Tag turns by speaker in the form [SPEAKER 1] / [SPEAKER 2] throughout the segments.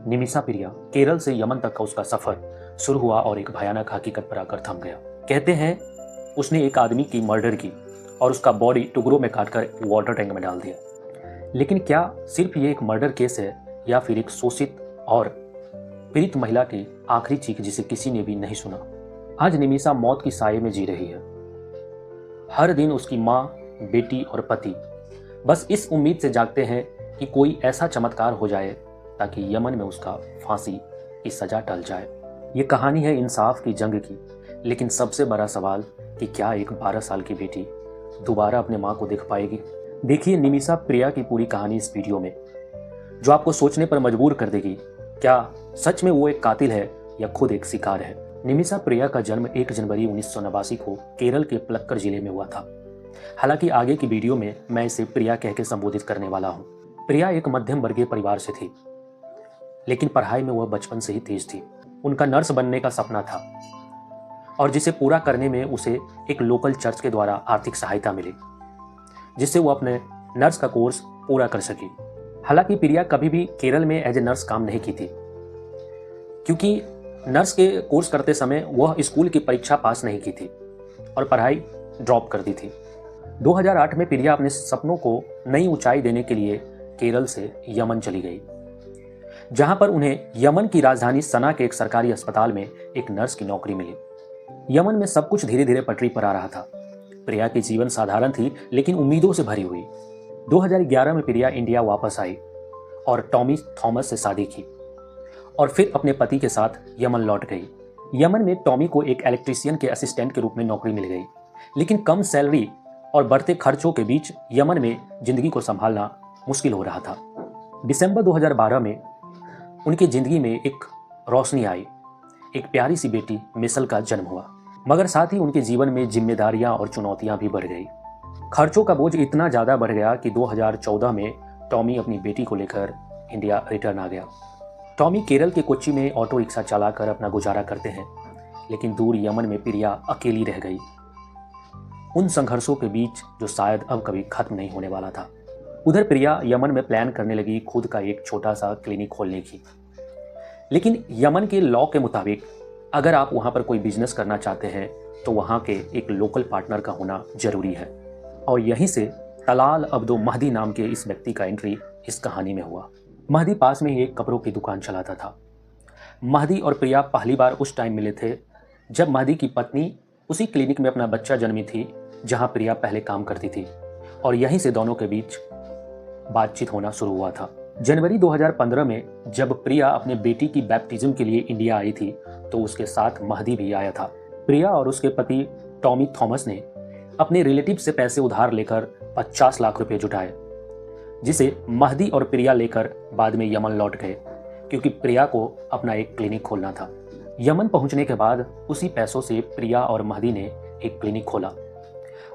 [SPEAKER 1] निमिषा प्रिया केरल से यमन तक का उसका सफर शुरू हुआ और एक भयानक हकीकत पर आकर थम गया। कहते हैं उसने एक आदमी की मर्डर की और उसका बॉडी टुकड़ों में काटकर वाटर टैंक में डाल दिया। लेकिन क्या सिर्फ ये एक मर्डर केस है या फिर एक शोषित और पीड़ित महिला की आखिरी चीख जिसे किसी ने भी नहीं सुना? आज निमिषा मौत की साए में जी रही है। हर दिन उसकी माँ, बेटी और पति बस इस उम्मीद से जागते हैं कि कोई ऐसा चमत्कार हो जाए ताकि यमन में उसका फांसी की सजा टल जाए। ये कहानी है इंसाफ की जंग की, लेकिन सबसे बड़ा सवाल कि क्या एक 12 साल की बेटी दोबारा अपने माँ को देख पाएगी? देखिए निमिषा प्रिया की पूरी कहानी इस वीडियो में, जो आपको सोचने पर मजबूर कर देगी। क्या सच में वो एक कातिल है या खुद एक शिकार है? निमिषा प्रिया का जन्म 1 जनवरी 1989 को केरल के पलक्कड़ जिले में हुआ था। हालांकि आगे की वीडियो में मैं इसे प्रिया कह के संबोधित करने वाला हूँ। प्रिया एक मध्यम वर्गीय परिवार से थी, लेकिन पढ़ाई में वह बचपन से ही तेज थी। उनका नर्स बनने का सपना था और जिसे पूरा करने में उसे एक लोकल चर्च के द्वारा आर्थिक सहायता मिली, जिससे वो अपने नर्स का कोर्स पूरा कर सकी। हालांकि प्रिया कभी भी केरल में एज ए नर्स काम नहीं की थी, क्योंकि नर्स के कोर्स करते समय वह स्कूल की परीक्षा पास नहीं की थी और पढ़ाई ड्रॉप कर दी थी। 2008 में प्रिया अपने सपनों को नई ऊंचाई देने के लिए केरल से यमन चली गई, जहां पर उन्हें यमन की राजधानी सना के एक सरकारी अस्पताल में एक नर्स की नौकरी मिली। यमन में सब कुछ धीरे धीरे पटरी पर आ रहा था। प्रिया की जीवन साधारण थी लेकिन उम्मीदों से भरी हुई। 2011 में प्रिया इंडिया वापस आई और टॉमी थॉमस से शादी की और फिर अपने पति के साथ यमन लौट गई। यमन में टॉमी को एक इलेक्ट्रीशियन के असिस्टेंट के रूप में नौकरी मिल गई, लेकिन कम सैलरी और बढ़ते खर्चों के बीच यमन में जिंदगी को संभालना मुश्किल हो रहा था। दिसंबर 2012 में उनकी जिंदगी में एक रोशनी आई। एक प्यारी सी बेटी मिसल का जन्म हुआ, मगर साथ ही उनके जीवन में जिम्मेदारियां और चुनौतियां भी बढ़ गई। खर्चों का बोझ इतना ज़्यादा बढ़ गया कि 2014 में टॉमी अपनी बेटी को लेकर इंडिया रिटर्न आ गया। टॉमी केरल के कोच्चि में ऑटो रिक्शा चलाकर अपना गुजारा करते हैं, लेकिन दूर यमन में प्रिया अकेली रह गई, उन संघर्षों के बीच जो शायद अब कभी खत्म नहीं होने वाला था। उधर प्रिया यमन में प्लान करने लगी खुद का एक छोटा सा क्लिनिक खोलने की, लेकिन यमन के लॉ के मुताबिक अगर आप वहाँ पर कोई बिजनेस करना चाहते हैं तो वहाँ के एक लोकल पार्टनर का होना जरूरी है। और यहीं से तलाल अब्दो महदी नाम के इस व्यक्ति का एंट्री इस कहानी में हुआ। महदी पास में ही एक कपड़ों की दुकान चलाता था। महदी और प्रिया पहली बार उस टाइम मिले थे जब महदी की पत्नी उसी क्लिनिक में अपना बच्चा जन्मी थी जहाँ प्रिया पहले काम करती थी, और यहीं से दोनों के बीच बातचीत होना शुरू हुआ था। जनवरी 2015 में जब प्रिया अपने बेटी की बैप्टिज्म के लिए इंडिया आई थी तो उसके साथ महदी भी आया था। प्रिया और उसके पति टॉमी थॉमस ने अपने रिलेटिव से पैसे उधार लेकर 50 लाख रुपए जुटाए, जिसे महदी और प्रिया लेकर बाद में यमन लौट गए, क्योंकि प्रिया को अपना एक क्लिनिक खोलना था। यमन पहुंचने के बाद उसी पैसों से प्रिया और महदी ने एक क्लिनिक खोला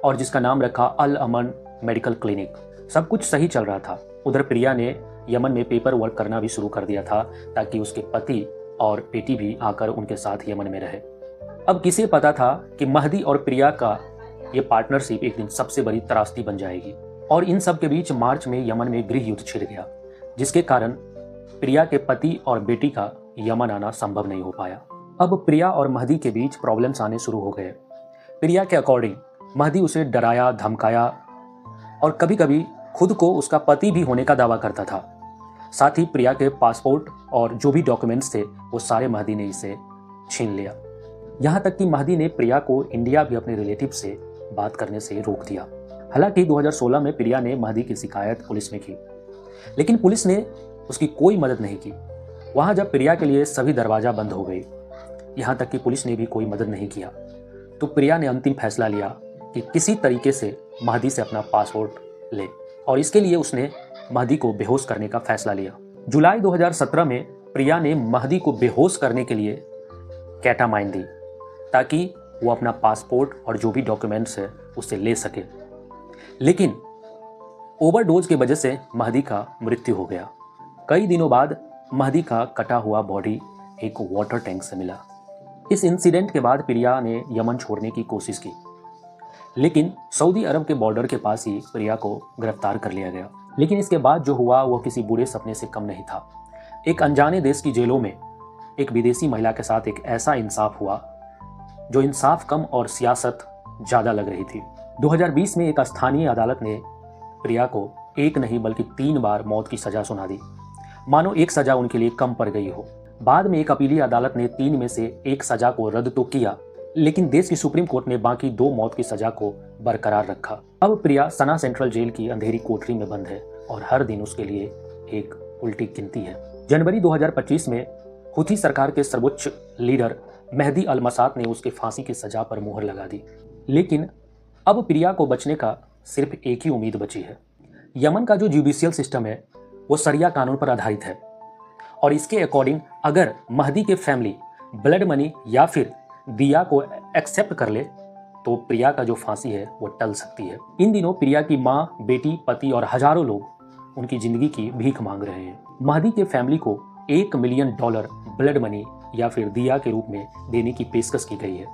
[SPEAKER 1] और जिसका नाम रखा अल अमन मेडिकल क्लिनिक। सब कुछ सही चल रहा था। उधर प्रिया ने यमन में पेपर वर्क करना भी शुरू कर दिया था ताकि उसके पति और बेटी भी आकर उनके साथ यमन में रहे। अब किसे पता था कि महदी और प्रिया का ये पार्टनरशिप एक दिन सबसे बड़ी त्रासदी बन जाएगी। और इन सब के बीच मार्च में यमन में गृह युद्ध छिड़ गया, जिसके कारण प्रिया के पति और बेटी का यमन आना संभव नहीं हो पाया। अब प्रिया और महदी के बीच प्रॉब्लम्स आने शुरू हो गए। प्रिया के अकॉर्डिंग महदी उसे डराया, धमकाया और कभी कभी खुद को उसका पति भी होने का दावा करता था। साथ ही प्रिया के पासपोर्ट और जो भी डॉक्यूमेंट्स थे वो सारे महदी ने इसे छीन लिया। यहाँ तक कि महदी ने प्रिया को इंडिया भी अपने रिलेटिव से बात करने से रोक दिया। हालांकि 2016 में प्रिया ने महदी की शिकायत पुलिस में की, लेकिन पुलिस ने उसकी कोई मदद नहीं की। वहाँ जब प्रिया के लिए सभी दरवाज़ा बंद हो गई, यहाँ तक कि पुलिस ने भी कोई मदद नहीं किया, तो प्रिया ने अंतिम फैसला लिया कि किसी तरीके से महदी से अपना पासपोर्ट ले, और इसके लिए उसने महदी को बेहोश करने का फैसला लिया। जुलाई 2017 में प्रिया ने महदी को बेहोश करने के लिए केटामाइन दी ताकि वो अपना पासपोर्ट और जो भी डॉक्यूमेंट्स है उसे ले सके, लेकिन ओवरडोज की वजह से महदी का मृत्यु हो गया। कई दिनों बाद महदी का कटा हुआ बॉडी एक वाटर टैंक से मिला। इस इंसिडेंट के बाद प्रिया ने यमन छोड़ने की कोशिश की, लेकिन सऊदी अरब के बॉर्डर के पास ही प्रिया को गिरफ्तार कर लिया गया। लेकिन इसके बाद जो हुआ वो किसी बुरे सपने से कम नहीं था। एक अनजाने देश की जेलों में एक विदेशी महिला के साथ एक ऐसा इंसाफ हुआ जो इंसाफ कम और सियासत ज़्यादा लग रही थी। 2020 में एक स्थानीय अदालत ने प्रिया को एक नहीं बल्कि 3 बार मौत की सज़ा सुना दी, मानो एक सज़ा उनके लिए कम पड़ गई हो। बाद में एक अपीलीय अदालत ने 3 में से एक सज़ा को रद्द तो किया, लेकिन देश की सुप्रीम कोर्ट ने बाकी 2 मौत की सज़ा को बरकरार रखा। अब प्रिया सना सेंट्रल जेल की अंधेरी कोठरी में बंद है और हर दिन उसके लिए एक उल्टी गिनती है। जनवरी 2025 में हुथी सरकार के सर्वोच्च लीडर मेहदी अल मसात ने उसके फांसी की सज़ा पर मुहर लगा दी, लेकिन अब प्रिया को बचने का सिर्फ एक ही उम्मीद बची है। यमन का जो जुडिशियल सिस्टम है वो शरिया कानून पर आधारित है और इसके अकॉर्डिंग अगर महदी के फैमिली ब्लड मनी या फिर दिया को एक्सेप्ट कर ले तो प्रिया का जो फांसी है वो टल सकती है। इन दिनों प्रिया की माँ, बेटी, पति और हजारों लोग उनकी जिंदगी की भीख मांग रहे हैं। महदी के फैमिली को $1 मिलियन ब्लड मनी या फिर दिया के रूप में देने की पेशकश की गई है।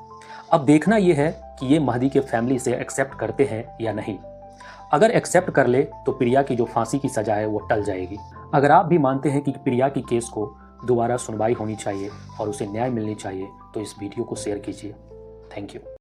[SPEAKER 1] अब देखना यह है कि ये महदी के फैमिली से एक्सेप्ट करते हैं या नहीं। अगर एक्सेप्ट कर ले तो प्रिया की जो फांसी की सजा है वो टल जाएगी। अगर आप भी मानते हैं कि प्रिया की केस को दोबारा सुनवाई होनी चाहिए और उसे न्याय मिलनी चाहिए तो इस वीडियो को शेयर कीजिए। Thank you.